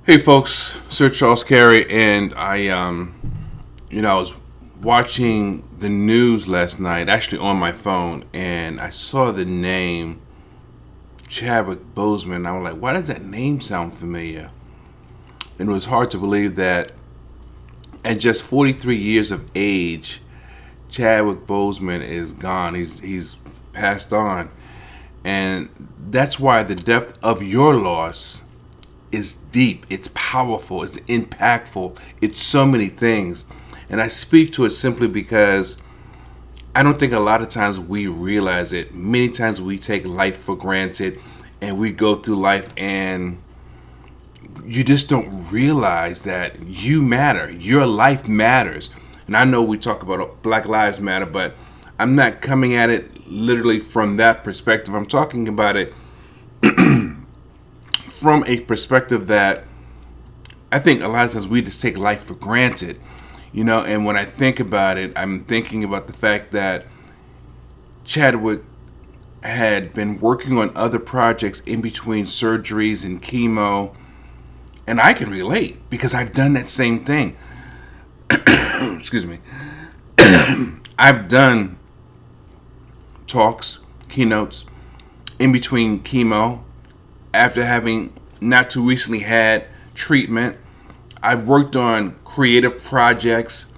Hey folks, Sir Charles Carey, and I was watching the news last night, actually on my phone, and I saw the name Chadwick Boseman. I was like, why does that name sound familiar? And it was hard to believe that at just 43 years of age, Chadwick Boseman is gone. He's passed on, and that's why the depth of your loss is deep, it's powerful, it's impactful, it's so many things. And I speak to it simply because I don't think a lot of times we realize it. Many times we take life for granted and we go through life and you just don't realize that you matter. Your life matters. And I know we talk about Black Lives Matter, but I'm not coming at it literally from that perspective. I'm talking about it from a perspective that I think a lot of times we just take life for granted, and when I think about it, I'm thinking about the fact that Chadwick had been working on other projects in between surgeries and chemo, and I can relate because I've done that same thing. Excuse me. I've done talks, keynotes, in between chemo, after having not too recently had treatment. I've worked on creative projects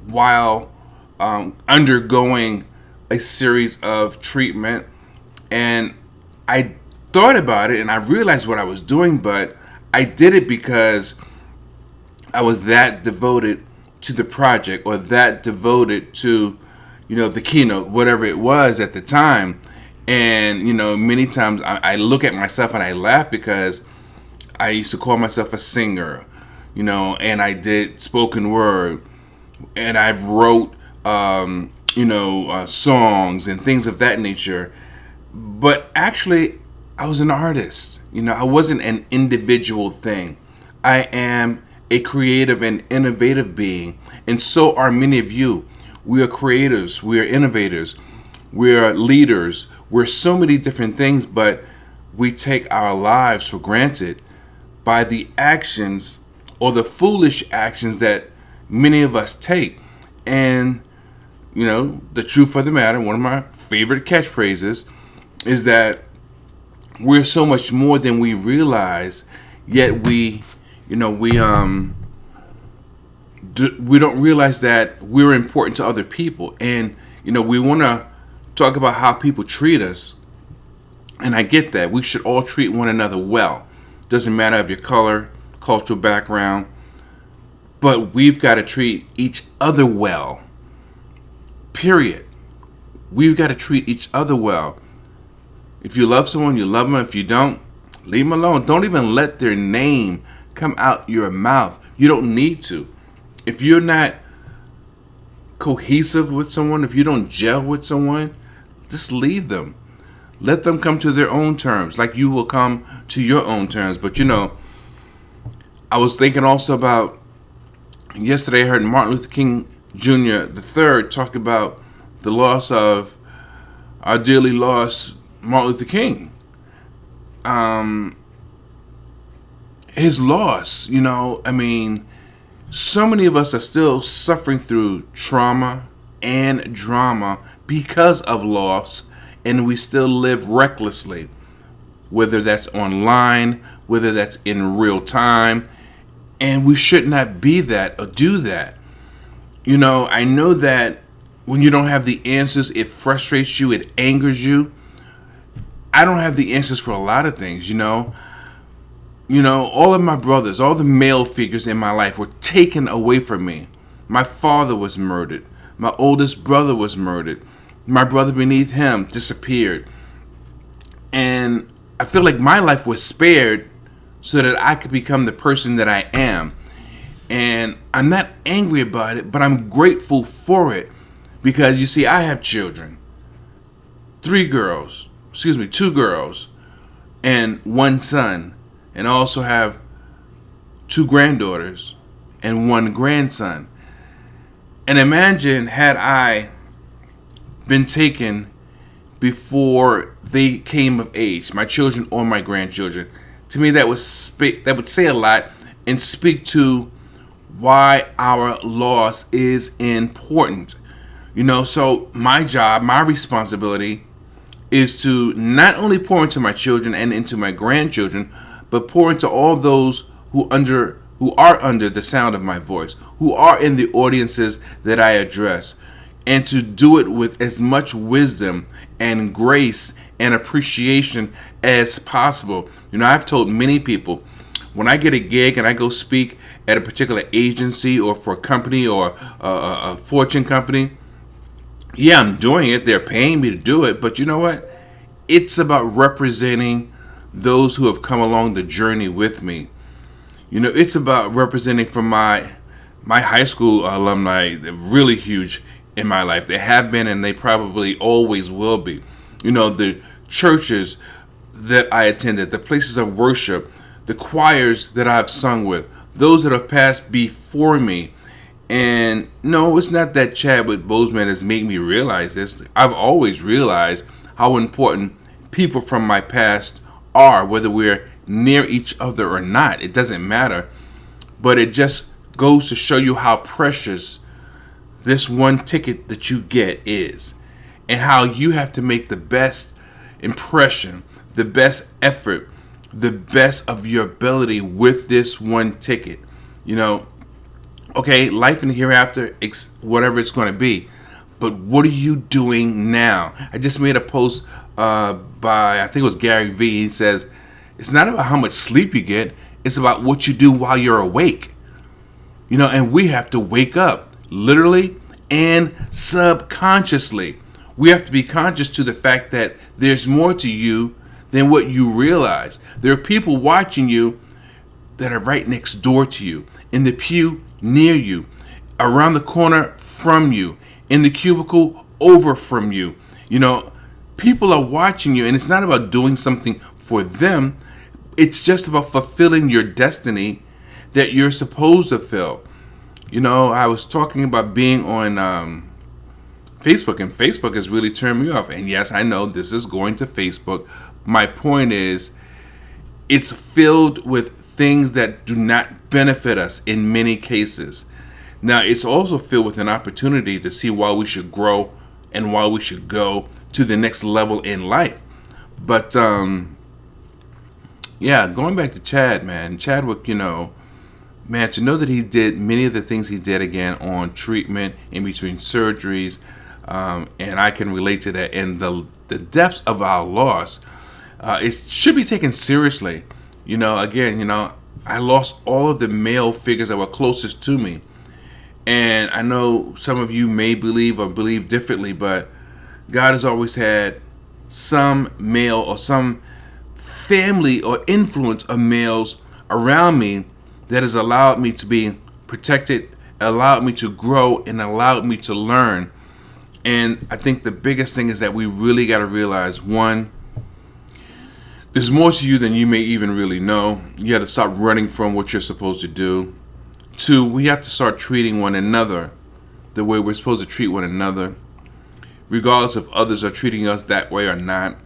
while undergoing a series of treatment. And I thought about it and I realized what I was doing, but I did it because I was that devoted to the project or that devoted to, the keynote, whatever it was at the time. And, many times I look at myself and I laugh because I used to call myself a singer, and I did spoken word and I wrote, songs and things of that nature. But actually, I was an artist. I wasn't an individual thing. I am a creative and innovative being. And so are many of you. We are creators. We are innovators. We are leaders. We're so many different things, but we take our lives for granted by the actions or the foolish actions that many of us take. And, the truth of the matter, one of my favorite catchphrases is that we're so much more than we realize, yet we don't realize that we're important to other people. And, we want to talk about how people treat us. And I get that. We should all treat one another well. Doesn't matter of your color, cultural background. But we've got to treat each other well. Period. We've got to treat each other well. If you love someone, you love them. If you don't, leave them alone. Don't even let their name come out your mouth. You don't need to. If you're not cohesive with someone, if you don't gel with someone, just leave them. Let them come to their own terms, like you will come to your own terms. But I was thinking also about yesterday. I heard Martin Luther King Jr. the third talk about the loss of our dearly lost Martin Luther King. His loss, so many of us are still suffering through trauma and drama because of loss, and we still live recklessly, whether that's online, whether that's in real time, and we should not be that or do that. I know that when you don't have the answers, it frustrates you, it angers you. I don't have the answers for a lot of things, all of my brothers, all the male figures in my life were taken away from me. My father was murdered. My oldest brother was murdered. My brother beneath him disappeared. And I feel like my life was spared so that I could become the person that I am. And I'm not angry about it, but I'm grateful for it. Because you see, I have children. Two girls, and one son. And I also have two granddaughters and one grandson. And imagine had I been taken before they came of age, my children or my grandchildren. To me, that would say a lot, and speak to why our loss is important. So my job, my responsibility is to not only pour into my children and into my grandchildren, but pour into all those who are under the sound of my voice, who are in the audiences that I address, and to do it with as much wisdom and grace and appreciation as possible. I've told many people, when I get a gig and I go speak at a particular agency or for a company or a Fortune company, yeah, I'm doing it. They're paying me to do it. But you know what? It's about representing those who have come along the journey with me. It's about representing from my high school alumni. They're really huge in my life. They have been and they probably always will be. The churches that I attended, the places of worship, the choirs that I've sung with, those that have passed before me. And no, it's not that Chadwick Boseman has made me realize this. I've always realized how important people from my past are, whether we're near each other or not. It doesn't matter. But it just goes to show you how precious this one ticket that you get is, and how you have to make the best impression, the best effort, the best of your ability with this one ticket. Okay, life in the hereafter, whatever it's going to be. But what are you doing now? I just made a post by, I think it was Gary Vee. He says, it's not about how much sleep you get. It's about what you do while you're awake. And we have to wake up, literally and subconsciously. We have to be conscious to the fact that there's more to you than what you realize. There are people watching you that are right next door to you, in the pew near you, around the corner from you, in the cubicle over from you. People are watching you, and it's not about doing something for them. It's just about fulfilling your destiny that you're supposed to fill. I was talking about being on Facebook, and Facebook has really turned me off. And yes, I know this is going to Facebook. My point is, it's filled with things that do not benefit us in many cases. Now, it's also filled with an opportunity to see why we should grow and why we should go to the next level in life. But, yeah, going back to Chadwick, man, to know that he did many of the things he did again on treatment, in between surgeries, and I can relate to that. And the depths of our loss, it should be taken seriously. I lost all of the male figures that were closest to me. And I know some of you may believe or believe differently, but God has always had some male or some family or influence of males around me that has allowed me to be protected, allowed me to grow, and allowed me to learn. And I think the biggest thing is that we really got to realize, one, there's more to you than you may even really know. You got to stop running from what you're supposed to do. Two, we have to start treating one another the way we're supposed to treat one another, regardless if others are treating us that way or not.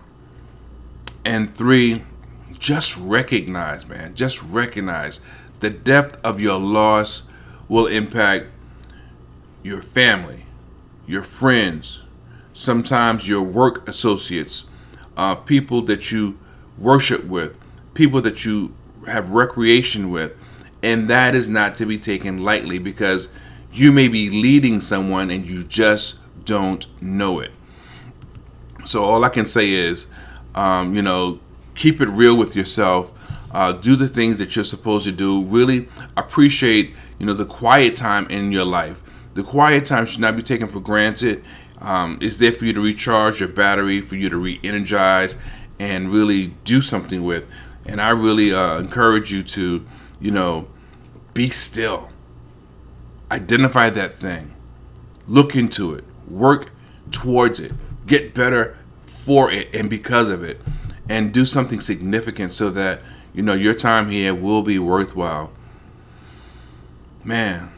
And three, just recognize the depth of your loss will impact your family, your friends, sometimes your work associates, people that you worship with, people that you have recreation with. And that is not to be taken lightly, because you may be leading someone and you just don't know it. So all I can say is, keep it real with yourself. Do the things that you're supposed to do. Really appreciate, the quiet time in your life. The quiet time should not be taken for granted. It's there for you to recharge your battery, for you to re-energize and really do something with. And I really encourage you to, be still. Identify that thing. Look into it. Work towards it. Get better for it and because of it. And do something significant so that, your time here will be worthwhile. Man,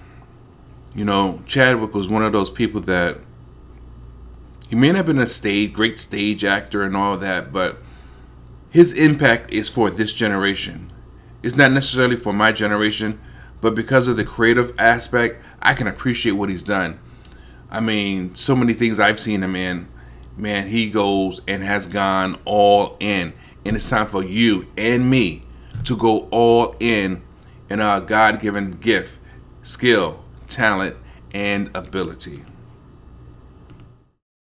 Chadwick was one of those people that he may not have been a great stage actor and all that, but his impact is for this generation. It's not necessarily for my generation, but because of the creative aspect, I can appreciate what he's done. I mean, so many things I've seen him in. Man, he goes and has gone all in. And it's time for you and me to go all in our God given gift, skill, talent, and ability.